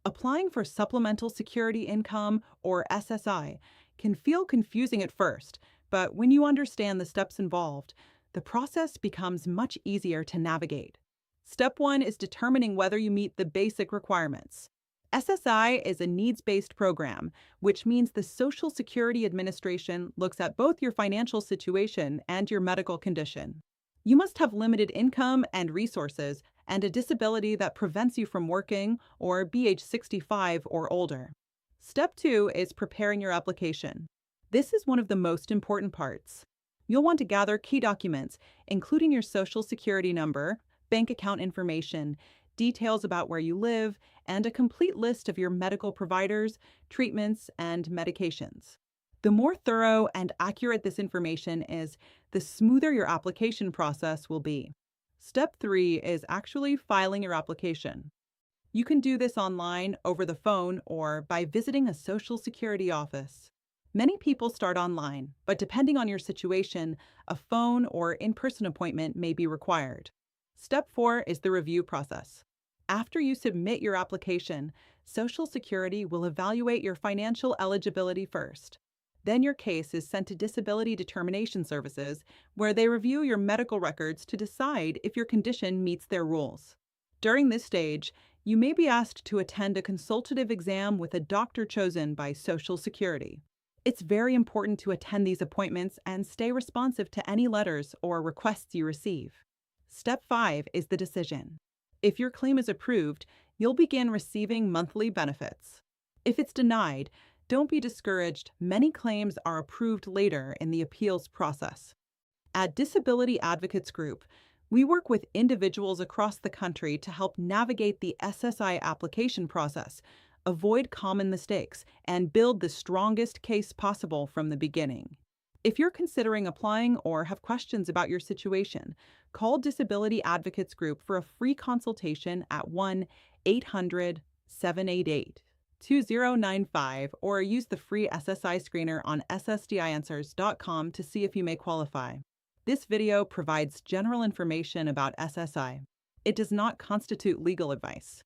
Applying for Supplemental Security Income, or SSI, can feel confusing at first, but when you understand the steps involved, the process becomes much easier to navigate. Step 1 is determining whether you meet the basic requirements. SSI is a needs-based program, which means the Social Security Administration looks at both your financial situation and your medical condition. You must have limited income and resources and a disability that prevents you from working or be age 65 or older. Step 2 is preparing your application. This is one of the most important parts. You'll want to gather key documents, including your Social Security number, bank account information, details about where you live, and a complete list of your medical providers, treatments, and medications. The more thorough and accurate this information is, the smoother your application process will be. Step 3 is actually filing your application. You can do this online, over the phone, or by visiting a Social Security office. Many people start online, but depending on your situation, a phone or in-person appointment may be required. Step 4 is the review process. After you submit your application, Social Security will evaluate your financial eligibility first. Then your case is sent to Disability Determination Services, where they review your medical records to decide if your condition meets their rules. During this stage, you may be asked to attend a consultative exam with a doctor chosen by Social Security. It's very important to attend these appointments and stay responsive to any letters or requests you receive. Step 5 is the decision. If your claim is approved, you'll begin receiving monthly benefits. If it's denied, don't be discouraged. Many claims are approved later in the appeals process. At Disability Advocates Group, we work with individuals across the country to help navigate the SSI application process, avoid common mistakes, and build the strongest case possible from the beginning. If you're considering applying or have questions about your situation, call Disability Advocates Group for a free consultation at 1-800-788-2095 or use the free SSI screener on ssdianswers.com to see if you may qualify. This video provides general information about SSI. It does not constitute legal advice.